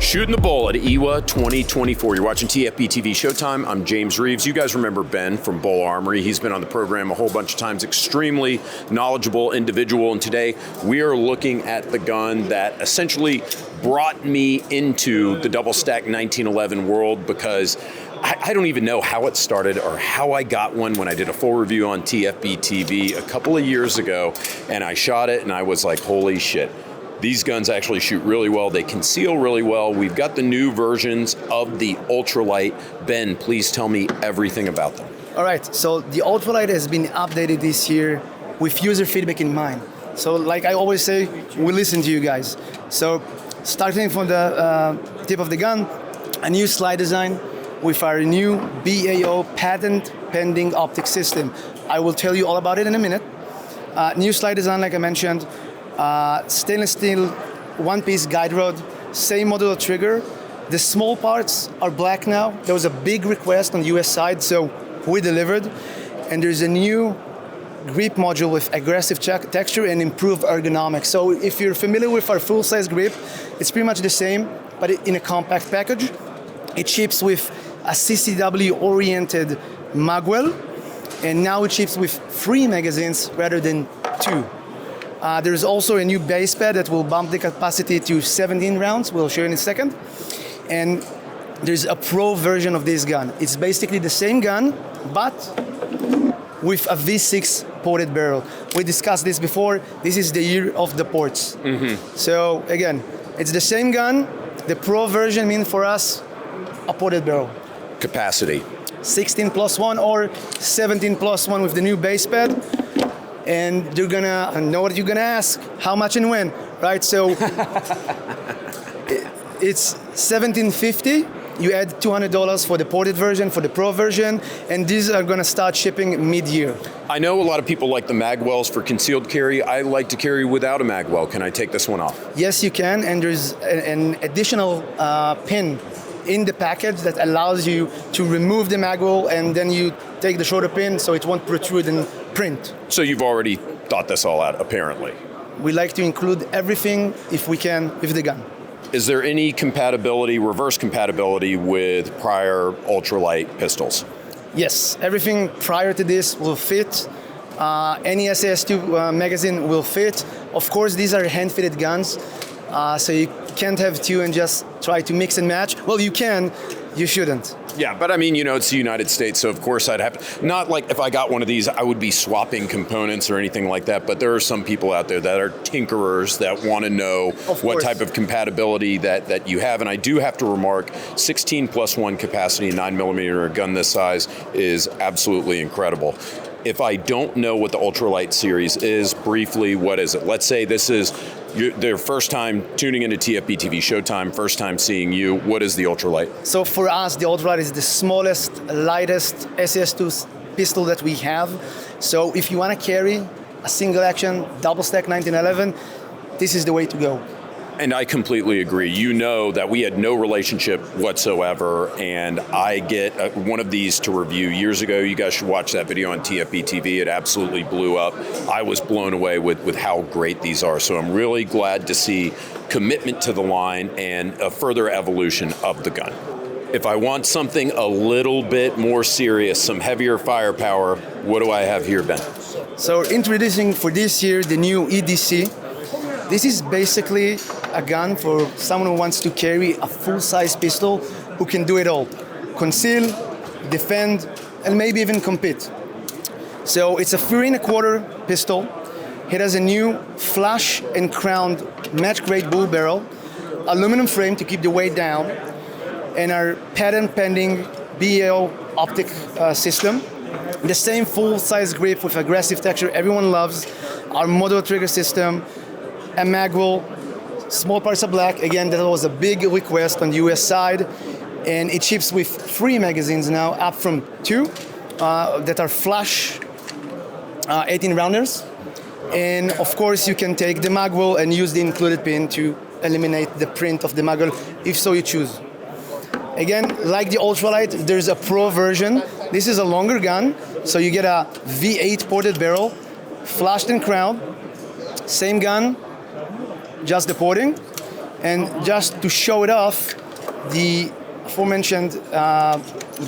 Shooting the bull at EWA 2024. You're watching TFBTV Showtime. I'm James Reeves. You guys remember Ben from Bul Armory. He's been on the program a whole bunch of times. Extremely knowledgeable individual. And today we are looking at the gun that essentially brought me into the double stack 1911 world, because I don't even know how it started or how I got one when I did a full review on TFBTV a couple of years ago, and I shot it and I was like, holy shit. These guns actually shoot really well. They conceal really well. We've got the new versions of the Ultralite. Ben, please tell me everything about them. All right, so the Ultralite has been updated this year with user feedback in mind. So like I always say, we listen to you guys. So starting from the tip of the gun, a new slide design with our new BAO patent pending optic system. I will tell you all about it in a minute. New slide design, like I mentioned, stainless steel one-piece guide rod, same modular trigger. The small parts are black now. There was a big request on the US side, so we delivered. And there's a new grip module with aggressive texture and improved ergonomics. So if you're familiar with our full-size grip, it's pretty much the same, but in a compact package. It ships with a CCW-oriented magwell, and now it ships with 3 magazines rather than 2. There's also a new base pad that will bump the capacity to 17 rounds. We'll show you in a second. And there's a pro version of this gun. It's basically the same gun, but with a V6 ported barrel. We discussed this before. This is the year of the ports. So again, it's the same gun. The pro version means for us a ported barrel. Capacity. 16+1 or 17+1 with the new base pad. And you're gonna know what you're gonna ask, how much and when, right? So it's $1,750. You add $200 for the ported version, for the pro version, and these are gonna start shipping mid-year. I know a lot of people like the magwells for concealed carry. I like to carry without a magwell. Can I take this one off? Yes, you can, and there's an additional pin in the package that allows you to remove the magwell, and then you take the shorter pin so it won't protrude and print. So you've already thought this all out, apparently. We like to include everything, if we can, with the gun. Is there any compatibility, reverse compatibility with prior Ultralite pistols? Yes, everything prior to this will fit. Any SAS2 magazine will fit. Of course, these are hand-fitted guns, so you can't have two and just try to mix and match. Well, you can, you shouldn't. Yeah, but I mean, you know, it's the United States, so of course I'd have to, not like if I got one of these, I would be swapping components or anything like that, but there are some people out there that are tinkerers that want to know what type of compatibility that you have, and I do have to remark, 16+1 capacity, 9mm gun this size is absolutely incredible. If I don't know what the Ultralite series is, briefly, what is it? Let's say this is their first time tuning into TFBTV Showtime, first time seeing you. What is the Ultralite? So for us, the Ultralite is the smallest, lightest SAS2 pistol that we have. So if you want to carry a single action, double stack 1911, this is the way to go. And I completely agree. You know that we had no relationship whatsoever, and I get one of these to review years ago. You guys should watch that video on TFBTV. It absolutely blew up. I was blown away with how great these are. So I'm really glad to see commitment to the line and a further evolution of the gun. If I want something a little bit more serious, some heavier firepower, what do I have here, Ben? So introducing for this year the new EDC. This is basically a gun for someone who wants to carry a full-size pistol who can do it all. Conceal, defend, and maybe even compete. So it's a 3¼ pistol. It has a new flush and crowned match-grade bull barrel, aluminum frame to keep the weight down, and our patent-pending BAO optic system. The same full-size grip with aggressive texture everyone loves, our modular trigger system, a magwell, small parts are black. Again, that was a big request on the US side. And it ships with 3 magazines now, up from 2 that are flush 18 rounders. And of course, you can take the magwell and use the included pin to eliminate the print of the magwell, if so you choose. Again, like the Ultralite, there's a pro version. This is a longer gun, so you get a V8 ported barrel, flushed and crowned, same gun, just the porting. And just to show it off, the aforementioned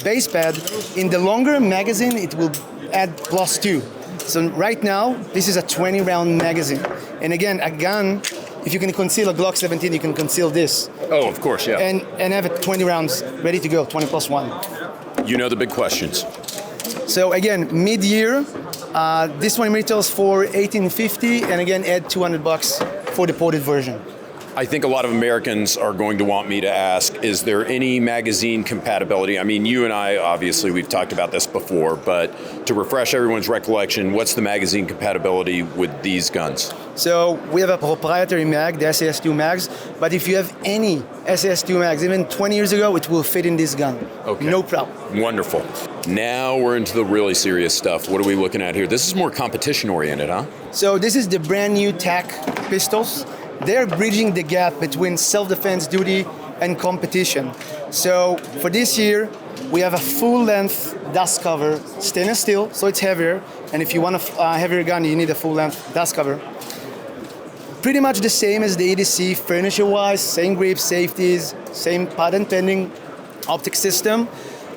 base pad, in the longer magazine, it will add +2. So right now, this is a 20-round magazine. And again, a gun, if you can conceal a Glock 17, you can conceal this. Oh, of course, yeah. And have it 20 rounds ready to go, 20 + 1. You know the big questions. So again, mid-year, this one retails for $18.50, and again, add $200 for the ported version. I think a lot of Americans are going to want me to ask, is there any magazine compatibility? I mean, you and I, obviously, we've talked about this before, but to refresh everyone's recollection, what's the magazine compatibility with these guns? So we have a proprietary mag, the SAS2 mags, but if you have any SAS2 mags, even 20 years ago, it will fit in this gun. Okay. No problem. Wonderful. Now we're into the really serious stuff. What are we looking at here? This is more competition oriented, huh? So this is the brand new Tac pistols. They're bridging the gap between self-defense duty and competition. So for this year, we have a full-length dust cover, stainless steel, so it's heavier. And if you want a heavier gun, you need a full-length dust cover. Pretty much the same as the EDC, furniture-wise, same grip, safeties, same patent pending optic system,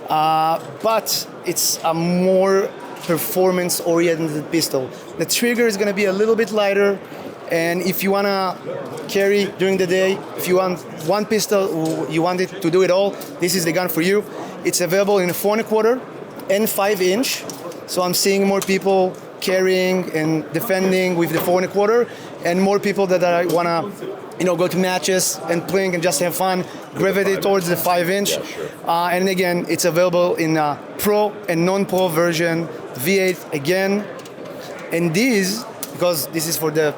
but it's a more performance-oriented pistol. The trigger is going to be a little bit lighter. And if you want to carry during the day, if you want one pistol, you want it to do it all, this is the gun for you. It's available in a 4¼ and 5-inch. So I'm seeing more people carrying and defending with the 4¼ and more people that want to go to matches and playing and just have fun, gravitate towards the 5-inch. Yeah, sure. And again, it's available in a pro and non-pro version, V8 again. And these, because this is for the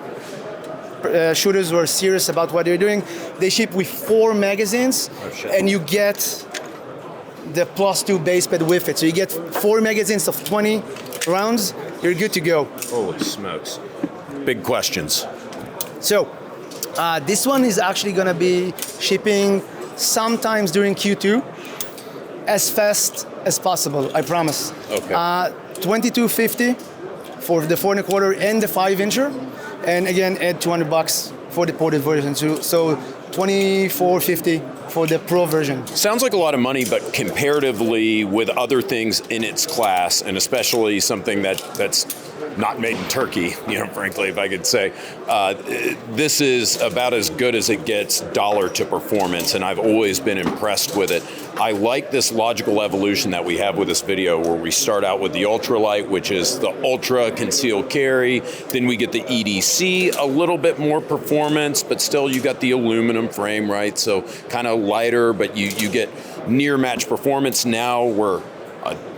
shooters who are serious about what they're doing, they ship with 4 magazines, and you get the +2 base pad with it. So you get 4 magazines of 20 rounds, you're good to go. Holy smokes. Big questions. So this one is actually going to be shipping sometimes during Q2, as fast as possible, I promise. Okay. $22.50 for the 4¼ and the 5-incher. And again, add $200 for the ported version too. So $24.50 for the pro version. Sounds like a lot of money, but comparatively with other things in its class, and especially something that's not made in Turkey, frankly, if I could say, this is about as good as it gets dollar to performance, and I've always been impressed with it. I like this logical evolution that we have with this video, where we start out with the Ultralite, which is the ultra concealed carry, then we get the EDC, a little bit more performance, but still you got the aluminum frame, right? So kind of lighter, but you get near match performance. Now we're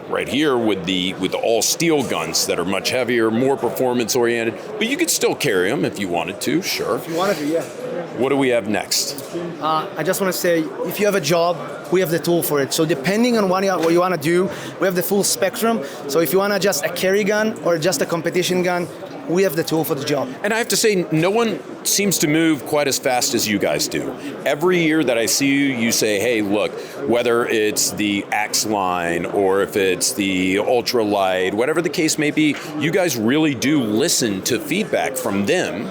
right here with the all steel guns that are much heavier, more performance oriented, but you could still carry them if you wanted to, sure. If you wanted to, yeah. What do we have next? I just want to say, if you have a job, we have the tool for it. So depending on what you want to do, we have the full spectrum. So if you want to just a carry gun or just a competition gun, we have the tool for the job. And I have to say, no one seems to move quite as fast as you guys do. Every year that I see you, you say, hey, look, whether it's the Axe line or if it's the Ultralite, whatever the case may be, you guys really do listen to feedback from them.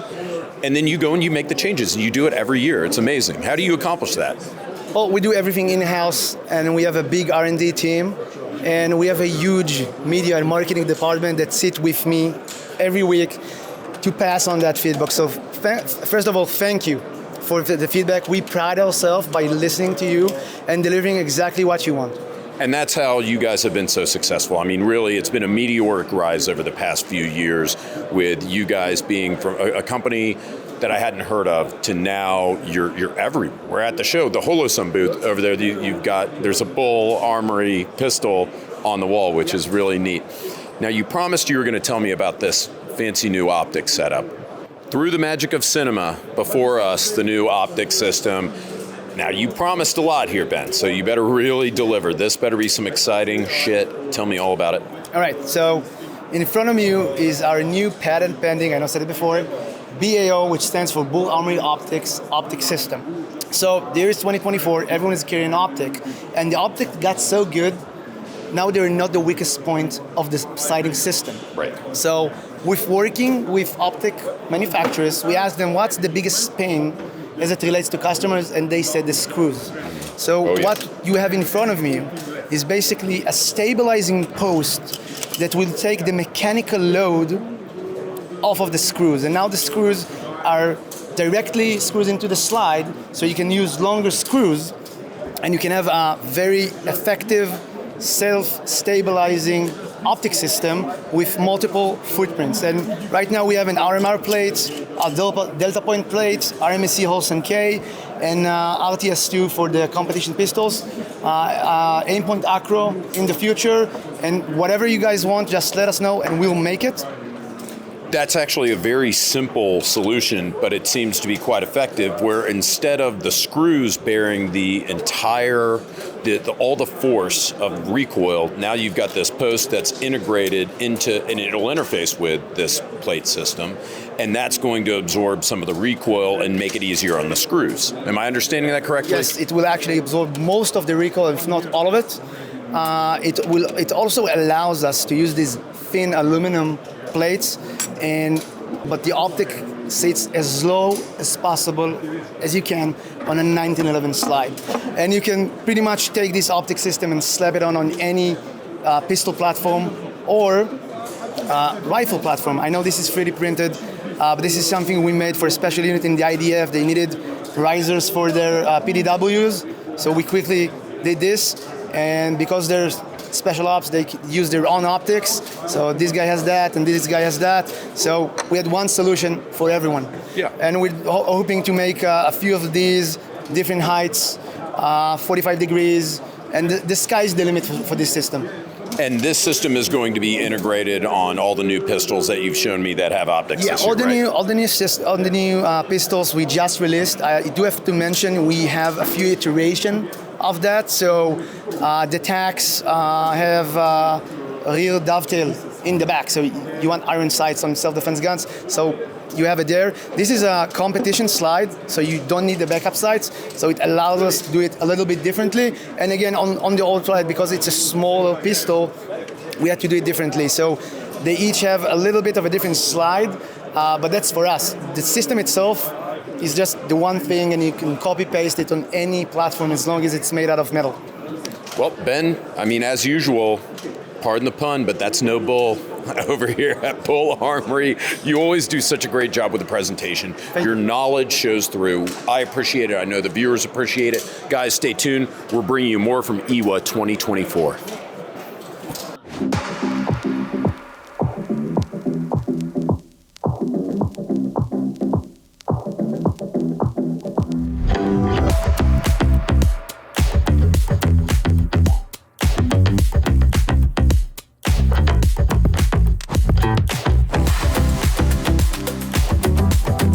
And then you go and you make the changes, and you do it every year. It's amazing. How do you accomplish that? Well, we do everything in-house, and we have a big R&D team, and we have a huge media and marketing department that sit with me every week to pass on that feedback. So first of all, thank you for the feedback. We pride ourselves by listening to you and delivering exactly what you want. And that's how you guys have been so successful. I mean, really, it's been a meteoric rise over the past few years, with you guys being from a company that I hadn't heard of to now you're everywhere. We're at the show, the Holosun booth over there. There's a Bul Armory pistol on the wall, which is really neat. Now, you promised you were going to tell me about this fancy new optics setup. Through the magic of cinema, before us, the new optic system. Now, you promised a lot here, Ben, so you better really deliver. This better be some exciting shit. Tell me all about it. All right, so in front of you is our new patent pending, I know I said it before, BAO, which stands for Bul Armory Optics optic system. So the year is 2024, everyone is carrying an optic, and the optic got so good, now they're not the weakest point of the sighting system. Right. So with working with optic manufacturers, we asked them what's the biggest pain as it relates to customers, and they said the screws. So what you have in front of me is basically a stabilizing post that will take the mechanical load off of the screws. And now the screws are directly screws into the slide, so you can use longer screws, and you can have a very effective self-stabilizing optic system with multiple footprints. And right now we have an RMR plate, a Delta Point plate, RMSC Holson K, and RTS2 for the competition pistols, Aimpoint Acro in the future, and whatever you guys want, just let us know and we'll make it. That's actually a very simple solution, but it seems to be quite effective, where instead of the screws bearing the entire, all the force of recoil, now you've got this post that's integrated into, and it'll interface with this plate system, and that's going to absorb some of the recoil and make it easier on the screws. Am I understanding that correctly? Yes, it will actually absorb most of the recoil, if not all of it. It also allows us to use these thin aluminum plates, but the optic sits as low as possible as you can on a 1911 slide. And you can pretty much take this optic system and slap it on any pistol platform or rifle platform. I know this is 3D printed, but this is something we made for a special unit in the IDF. They needed risers for their PDWs, so we quickly did this. And because there's special ops, they use their own optics. So this guy has that, and this guy has that. So we had one solution for everyone. Yeah. And we're hoping to make a few of these different heights, 45 degrees, and the sky's the limit for this system. And this system is going to be integrated on all the new pistols that you've shown me that have optics. Yeah, this year, all the new pistols we just released. I do have to mention we have a few iterations of that. So the Tacs have a rear dovetail in the back. So you want iron sights on self-defense guns. So you have it there. This is a competition slide, so you don't need the backup sights. So it allows us to do it a little bit differently. And again, on the Ultralite, because it's a smaller pistol, we had to do it differently. So they each have a little bit of a different slide, but that's for us. The system itself is just the one thing, and you can copy-paste it on any platform as long as it's made out of metal. Well, Ben, I mean, as usual, pardon the pun, but that's no bull over here at Bul Armory. You always do such a great job with the presentation. Your knowledge shows through. I appreciate it. I know the viewers appreciate it. Guys, stay tuned. We're bringing you more from EWA 2024.